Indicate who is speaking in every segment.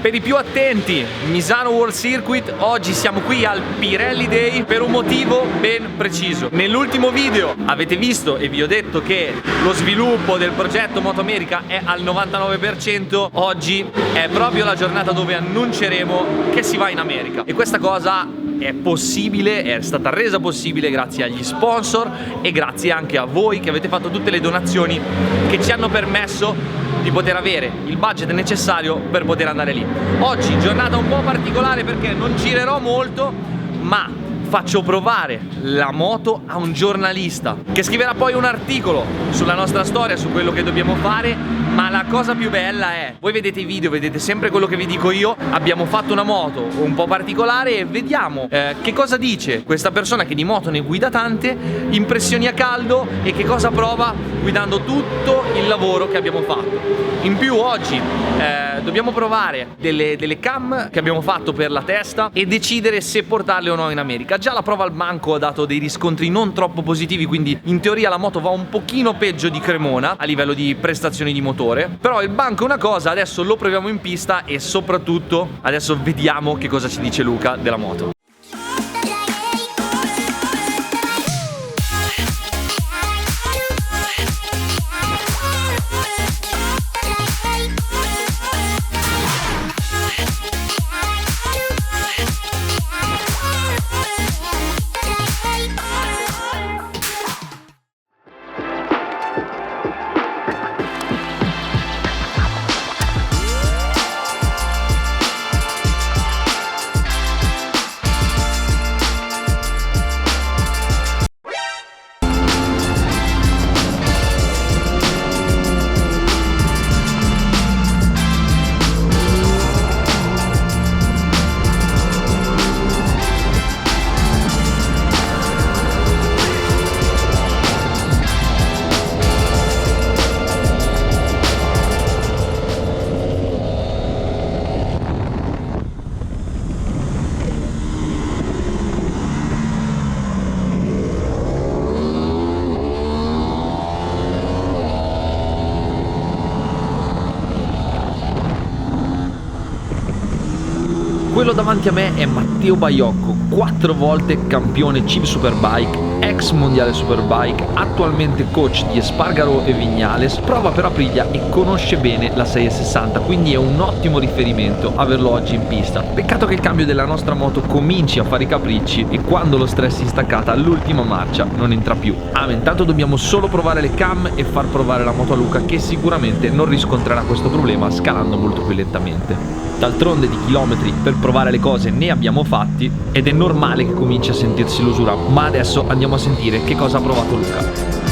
Speaker 1: Per i più attenti, Misano World Circuit, oggi siamo qui al Pirelli Day per un motivo ben preciso. Nell'ultimo video avete visto e vi ho detto che lo sviluppo del progetto Moto America è al 99%, oggi è proprio la giornata dove annunceremo che si va in America. E questa cosa è possibile, è stata resa possibile grazie agli sponsor e grazie anche a voi che avete fatto tutte le donazioni che ci hanno permesso di poter avere il budget necessario per poter andare lì. Oggi giornata un po' particolare perché non girerò molto, ma faccio provare la moto a un giornalista che scriverà poi un articolo sulla nostra storia, su quello che dobbiamo fare. Ma la cosa più bella è, voi vedete i video, vedete sempre quello che vi dico io, abbiamo fatto una moto un po' particolare e vediamo che cosa dice questa persona che di moto ne guida tante, impressioni a caldo e che cosa prova guidando tutto il lavoro che abbiamo fatto. In più oggi dobbiamo provare delle cam che abbiamo fatto per la testa e decidere se portarle o no in America. Già la prova al banco ha dato dei riscontri non troppo positivi, quindi in teoria la moto va un pochino peggio di Cremona a livello di prestazioni di motore. Però il banco è una cosa, adesso lo proviamo in pista e soprattutto adesso vediamo che cosa ci dice Luca della moto. Quello davanti a me è Matteo Baiocco, 4 volte campione CIV Superbike, ex mondiale Superbike, attualmente coach di Espargaro e Vignales, prova per Aprilia e conosce bene la 660, quindi è un ottimo riferimento averlo oggi in pista. Peccato che il cambio della nostra moto cominci a fare i capricci e quando lo stress in staccata all'ultima marcia non entra più. Ma intanto dobbiamo solo provare le cam e far provare la moto a Luca, che sicuramente non riscontrerà questo problema scalando molto più lentamente. D'altronde di chilometri per provare le cose ne abbiamo fatti ed è normale che cominci a sentirsi l'usura, ma adesso andiamo a sentire che cosa ha provato Luca.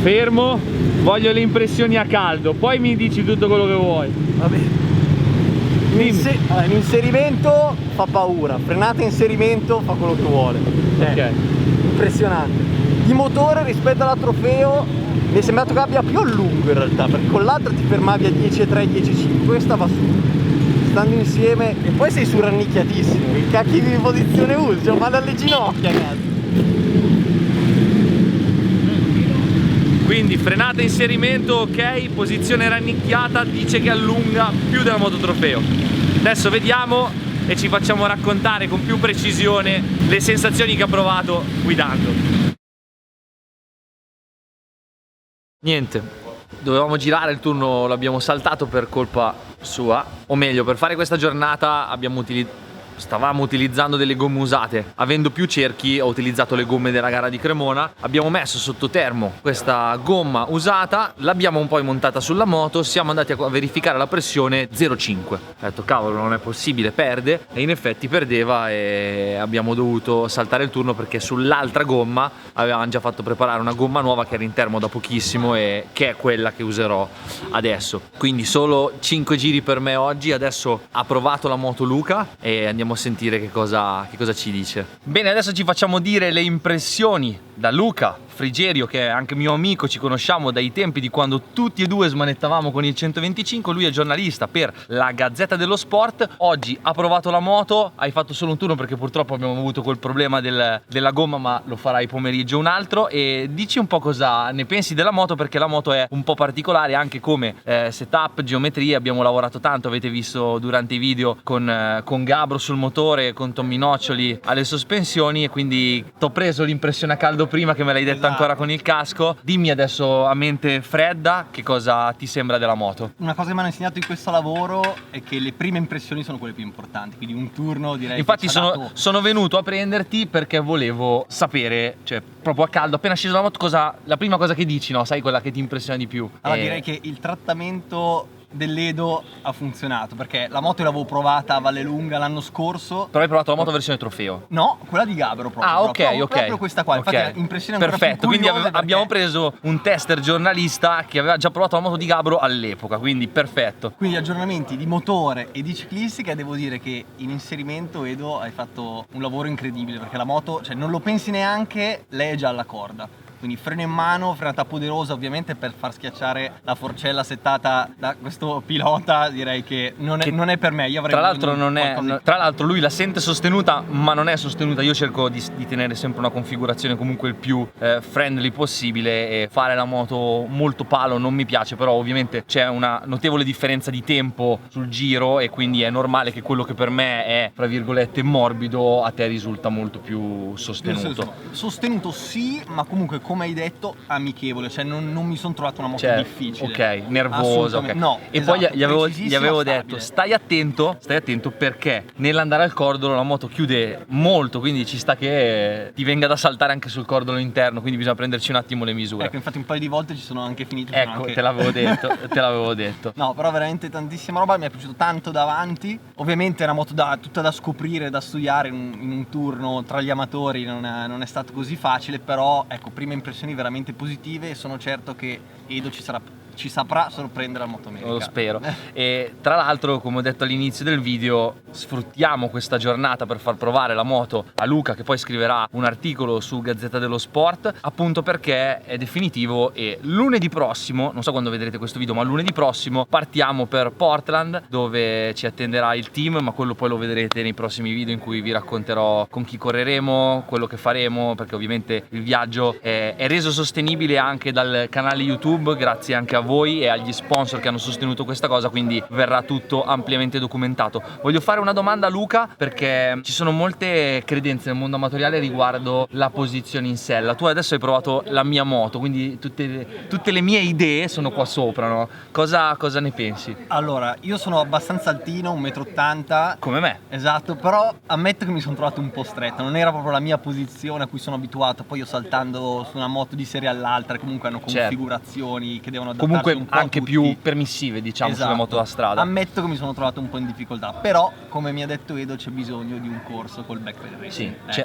Speaker 1: Fermo, voglio le impressioni a caldo, poi mi dici tutto quello che vuoi.
Speaker 2: Vabbè. L'inserimento fa paura, frenata e inserimento fa quello che vuole.
Speaker 1: Ok.
Speaker 2: Impressionante. Di motore rispetto alla Trofeo mi è sembrato che abbia più a lungo in realtà, perché con l'altra ti fermavi a 10,3, 10,5, questa va su. Stando insieme e poi sei su rannicchiatissimo. Che cacchio di posizione usi? Cioè, ma dalle ginocchia, cazzo.
Speaker 1: Quindi frenata e inserimento ok, posizione rannicchiata, dice che allunga più della moto Trofeo. Adesso vediamo e ci facciamo raccontare con più precisione le sensazioni che ha provato guidando. Niente, dovevamo girare, il turno l'abbiamo saltato per colpa sua, o meglio, per fare questa giornata stavamo utilizzando delle gomme usate. Avendo più cerchi ho utilizzato le gomme della gara di Cremona. Abbiamo messo sotto termo questa gomma usata, l'abbiamo poi montata sulla moto, siamo andati a verificare la pressione 0,5. Ho detto cavolo, non è possibile, perde, e in effetti perdeva e abbiamo dovuto saltare il turno perché sull'altra gomma avevamo già fatto preparare una gomma nuova che era in termo da pochissimo e che è quella che userò adesso. Quindi solo 5 giri per me oggi. Adesso ha provato la moto Luca e andiamo andiamo a sentire che cosa ci dice. Bene, adesso ci facciamo dire le impressioni da Luca Frigerio, che è anche mio amico, ci conosciamo dai tempi di quando tutti e due smanettavamo con il 125. Lui è giornalista per la Gazzetta dello Sport. Oggi ha provato la moto, hai fatto solo un turno perché purtroppo abbiamo avuto quel problema della gomma, ma lo farai pomeriggio un altro. E dici un po' cosa ne pensi della moto, perché la moto è un po' particolare anche come setup, geometrie. Abbiamo lavorato tanto, avete visto durante i video con Gabro sul motore, con Tommy Noccioli alle sospensioni, e quindi t'ho preso l'impressione a caldo prima che me l'hai detta ancora con il casco. Dimmi adesso a mente fredda che cosa ti sembra della moto.
Speaker 2: Una cosa che mi hanno insegnato in questo lavoro è che le prime impressioni sono quelle più importanti, quindi un turno direi.
Speaker 1: Infatti
Speaker 2: che
Speaker 1: sono venuto a prenderti perché volevo sapere, cioè proprio a caldo, appena sceso dalla moto, la prima cosa che dici, no? Sai, quella che ti impressiona di più.
Speaker 2: Allora direi che il trattamento dell'Edo ha funzionato, perché la moto l'avevo provata a Vallelunga l'anno scorso.
Speaker 1: Però hai provato la moto versione trofeo?
Speaker 2: No, quella di Gabro proprio.
Speaker 1: Ah, ok, ok.
Speaker 2: Proprio questa qua, infatti l'impressione è ancora
Speaker 1: perfetto,
Speaker 2: più
Speaker 1: quindi
Speaker 2: curiosa
Speaker 1: abbiamo preso un tester giornalista che aveva già provato la moto di Gabro all'epoca, quindi perfetto.
Speaker 2: Quindi aggiornamenti di motore e di ciclistica, e devo dire che in inserimento, Edo, hai fatto un lavoro incredibile, perché la moto, cioè non lo pensi neanche, lei è già alla corda. Quindi freno in mano, frenata poderosa ovviamente per far schiacciare la forcella settata da questo pilota, direi che non è per me. Io avrei
Speaker 1: tra l'altro lui la sente sostenuta, ma non è sostenuta. Io cerco di tenere sempre una configurazione comunque il più friendly possibile, e fare la moto molto palo non mi piace, però ovviamente c'è una notevole differenza di tempo sul giro, e quindi è normale che quello che per me è, tra virgolette, morbido, a te risulta molto più sostenuto.
Speaker 2: Sostenuto sì, ma comunque come hai detto amichevole, cioè non mi sono trovato una moto difficile.
Speaker 1: Ok, nervosa, ok.
Speaker 2: No,
Speaker 1: e
Speaker 2: esatto,
Speaker 1: poi gli avevo detto
Speaker 2: stabile.
Speaker 1: stai attento perché nell'andare al cordolo la moto chiude molto, quindi ci sta che ti venga da saltare anche sul cordolo interno, quindi bisogna prenderci un attimo le misure.
Speaker 2: Ecco, infatti un paio di volte ci sono anche finito.
Speaker 1: Ecco, te l'avevo detto.
Speaker 2: No, però veramente tantissima roba, mi è piaciuto tanto davanti. Ovviamente è una moto tutta da scoprire, da studiare in un turno tra gli amatori, non è stato così facile, però ecco, prime impressioni veramente positive, e sono certo che Edo ci saprà sorprendere al Motoamerica.
Speaker 1: Lo spero. E tra l'altro, come ho detto all'inizio del video, sfruttiamo questa giornata per far provare la moto a Luca, che poi scriverà un articolo su Gazzetta dello Sport, appunto perché è definitivo, e lunedì prossimo, non so quando vedrete questo video, ma lunedì prossimo partiamo per Portland, dove ci attenderà il team, ma quello poi lo vedrete nei prossimi video in cui vi racconterò con chi correremo, quello che faremo, perché ovviamente il viaggio è reso sostenibile anche dal canale YouTube, grazie anche a voi e agli sponsor che hanno sostenuto questa cosa, quindi verrà tutto ampiamente documentato. Voglio fare una domanda a Luca, perché ci sono molte credenze nel mondo amatoriale riguardo la posizione in sella. Tu adesso hai provato la mia moto, quindi tutte le mie idee sono qua sopra, no? Cosa ne pensi?
Speaker 2: Allora, io sono abbastanza altino, 1,80 m.
Speaker 1: Come me.
Speaker 2: Esatto, però ammetto che mi sono trovato un po' stretta, non era proprio la mia posizione a cui sono abituato. Poi io saltando su una moto di serie all'altra, comunque hanno configurazioni che devono adattarsi
Speaker 1: comunque
Speaker 2: un po'
Speaker 1: anche più permissive, diciamo,
Speaker 2: esatto,
Speaker 1: sulle moto da strada.
Speaker 2: Ammetto che mi sono trovato un po' in difficoltà, però come mi ha detto Edo c'è bisogno di un corso col backpedal racing.
Speaker 1: Sì,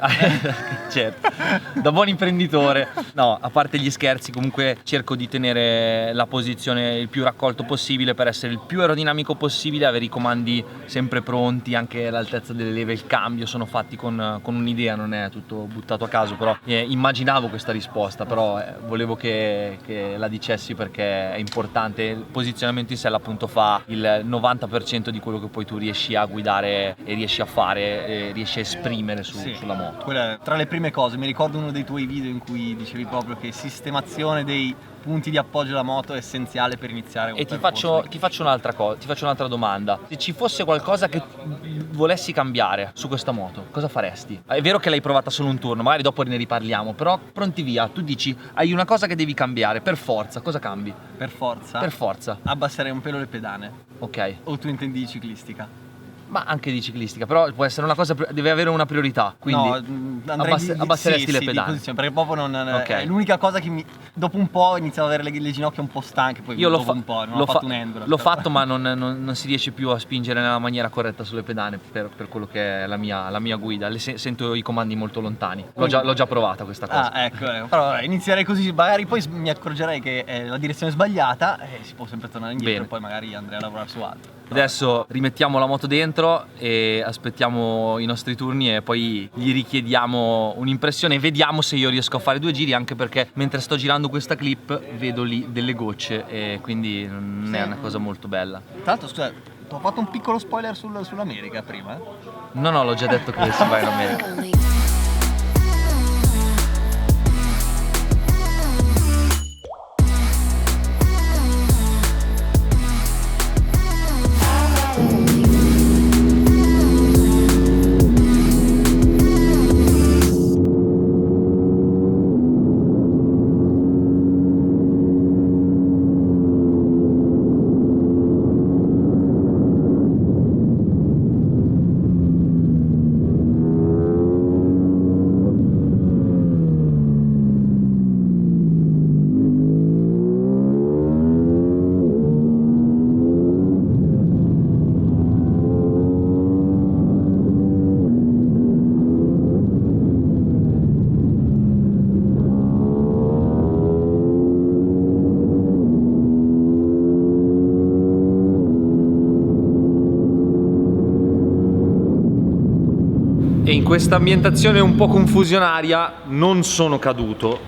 Speaker 1: certo, da buon imprenditore. No, a parte gli scherzi, comunque cerco di tenere la posizione il più raccolto possibile per essere il più aerodinamico possibile, avere i comandi sempre pronti, anche l'altezza delle leve, il cambio sono fatti con un'idea, non è tutto buttato a caso, però immaginavo questa risposta, però volevo che la dicessi perché è importante. Il posizionamento in sella appunto fa il 90% di quello che poi tu riesci a guidare e riesci a fare, e riesci a esprimere sulla moto.
Speaker 2: Quella è tra le prime cose. Mi ricordo uno dei tuoi video in cui dicevi proprio che sistemazione dei punti di appoggio alla moto è essenziale per iniziare un percorso.
Speaker 1: Ti faccio un'altra cosa, ti faccio un'altra domanda. Se ci fosse qualcosa che volessi cambiare su questa moto, cosa faresti? È vero che l'hai provata solo un turno, magari dopo ne riparliamo, però pronti via, tu dici hai una cosa che devi cambiare, per forza, cosa cambi?
Speaker 2: Per forza?
Speaker 1: Per forza.
Speaker 2: Abbasserei un pelo le pedane.
Speaker 1: Ok.
Speaker 2: O tu intendi di ciclistica?
Speaker 1: Ma anche di ciclistica, però può essere una cosa, deve avere una priorità, quindi abbasseresti le pedane.
Speaker 2: Perché proprio
Speaker 1: Okay.
Speaker 2: è l'unica cosa che dopo un po' iniziano ad avere le ginocchia un po' stanche, poi
Speaker 1: io
Speaker 2: dopo un po' non ho fatto un enduro.
Speaker 1: L'ho fatto, ma non si riesce più a spingere nella maniera corretta sulle pedane per quello che è la mia guida. Sento i comandi molto lontani. L'ho già provata questa cosa.
Speaker 2: Ah, ecco. Però inizierei così, magari poi mi accorgerei che è la direzione sbagliata e si può sempre tornare indietro.
Speaker 1: Bene.
Speaker 2: E poi magari andrei a lavorare su altro.
Speaker 1: Adesso rimettiamo la moto dentro e aspettiamo i nostri turni e poi gli richiediamo un'impressione e vediamo se io riesco a fare 2 giri, anche perché mentre sto girando questa clip vedo lì delle gocce e quindi non è una cosa molto bella.
Speaker 2: Tra l'altro, scusa, ti ho fatto un piccolo spoiler sull'America prima.
Speaker 1: No, l'ho già detto che si va in America. E in questa ambientazione un po' confusionaria non sono caduto,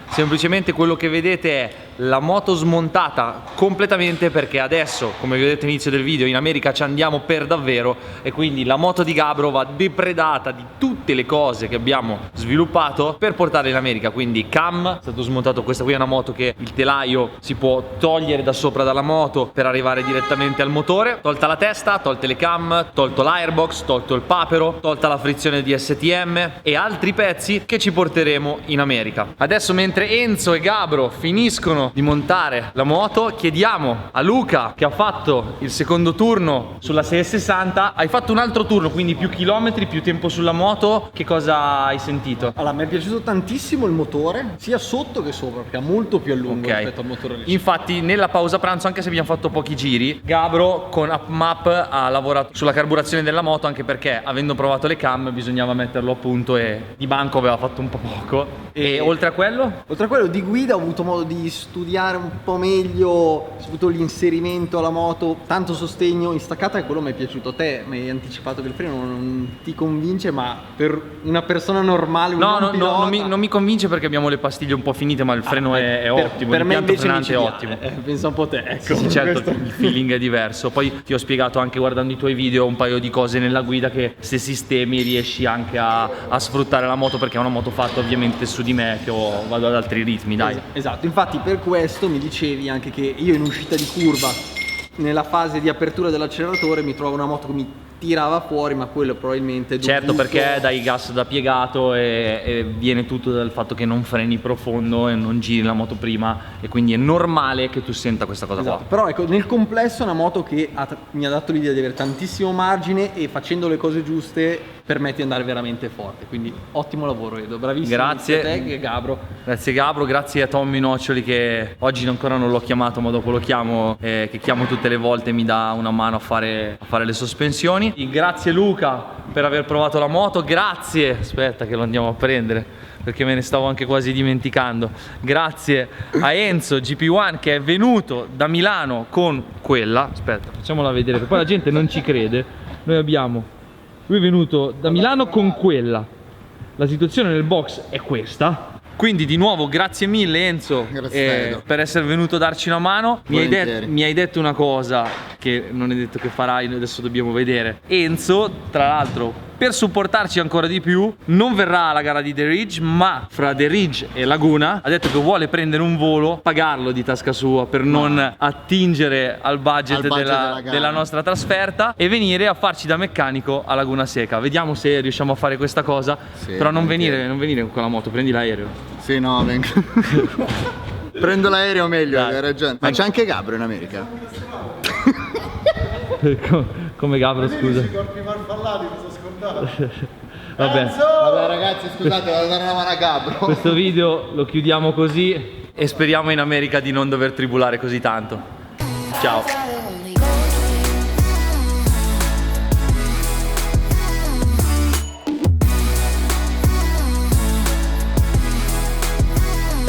Speaker 1: semplicemente quello che vedete è la moto smontata completamente, perché adesso, come vi ho detto all'inizio del video, in America ci andiamo per davvero e quindi la moto di Gabro va depredata di tutte le cose che abbiamo sviluppato per portarla in America. Quindi cam è stato smontato, questa qui è una moto che il telaio si può togliere da sopra dalla moto per arrivare direttamente al motore, tolta la testa, tolte le cam, tolto l'airbox, tolto il papero, tolta la frizione di STM e altri pezzi che ci porteremo in America. Adesso, mentre Enzo e Gabro finiscono di montare la moto, chiediamo a Luca, che ha fatto il secondo turno sulla 660, hai fatto un altro turno, quindi più chilometri, più tempo sulla moto, che cosa hai sentito?
Speaker 2: Allora, mi è piaciuto tantissimo il motore, sia sotto che sopra, perché è molto più a lungo rispetto al motore recente.
Speaker 1: Infatti nella pausa pranzo, anche se abbiamo fatto pochi giri, Gabro con UpMap ha lavorato sulla carburazione della moto, anche perché avendo provato le cam bisognava metterlo a punto e di banco aveva fatto un po' poco. E oltre a quello?
Speaker 2: Oltre a quello di guida ho avuto modo di studiare un po' meglio, soprattutto l'inserimento alla moto, tanto sostegno in staccata, e quello mi è piaciuto. A te mi hai anticipato che il freno non ti convince, ma per una persona normale,
Speaker 1: non mi convince perché abbiamo le pastiglie un po' finite, ma il freno è ottimo,
Speaker 2: per me
Speaker 1: l'impianto
Speaker 2: invece
Speaker 1: frenante è ottimo.
Speaker 2: Pensa un po' te, ecco.
Speaker 1: Sì, certo, il feeling è diverso. Poi ti ho spiegato anche guardando i tuoi video un paio di cose nella guida che se sistemi riesci anche a sfruttare la moto, perché è una moto fatta ovviamente su di me che vado ad altri ritmi, dai.
Speaker 2: Esatto, infatti per questo mi dicevi anche che io in uscita di curva, nella fase di apertura dell'acceleratore, mi trovo una moto che mi tirava fuori, ma quello probabilmente
Speaker 1: certo, perché dai gas da piegato e viene tutto dal fatto che non freni profondo e non giri la moto prima, e quindi è normale che tu senta questa cosa qua.
Speaker 2: Però ecco, nel complesso è una moto che mi ha dato l'idea di avere tantissimo margine e facendo le cose giuste permette di andare veramente forte, quindi ottimo lavoro Edo, bravissimo.
Speaker 1: Grazie
Speaker 2: a te e Gabro.
Speaker 1: Grazie Gabro, grazie a Tommy Noccioli, che oggi ancora non l'ho chiamato ma dopo lo chiamo, che chiamo tutte le volte e mi dà una mano a fare le sospensioni. Grazie Luca per aver provato la moto, grazie, aspetta che lo andiamo a prendere perché me ne stavo anche quasi dimenticando, grazie a Enzo GP1 che è venuto da Milano con quella, aspetta facciamola vedere, poi la gente non ci crede, lui è venuto da Milano con quella, la situazione nel box è questa. Quindi di nuovo grazie mille Enzo per essere venuto a darci una mano. Mi hai detto una cosa che non è detto che farai, adesso dobbiamo vedere. Enzo, tra l'altro, per supportarci ancora di più, non verrà alla gara di The Ridge, ma fra The Ridge e Laguna ha detto che vuole prendere un volo, pagarlo di tasca sua per non attingere al budget della nostra trasferta, e venire a farci da meccanico a Laguna Seca. Vediamo se riusciamo a fare questa cosa, però non venire con la moto, prendi l'aereo.
Speaker 3: Sì, no, vengo. Prendo l'aereo meglio, hai ragione. Ma c'è anche Gabro in America?
Speaker 1: Come Gabro, scusa.
Speaker 3: I corpi farfallati, mi sono scordato.
Speaker 1: Vabbè
Speaker 3: ragazzi, scusate, devo dare una mano a Gabro.
Speaker 1: Questo video lo chiudiamo così e speriamo in America di non dover tribulare così tanto. Ciao.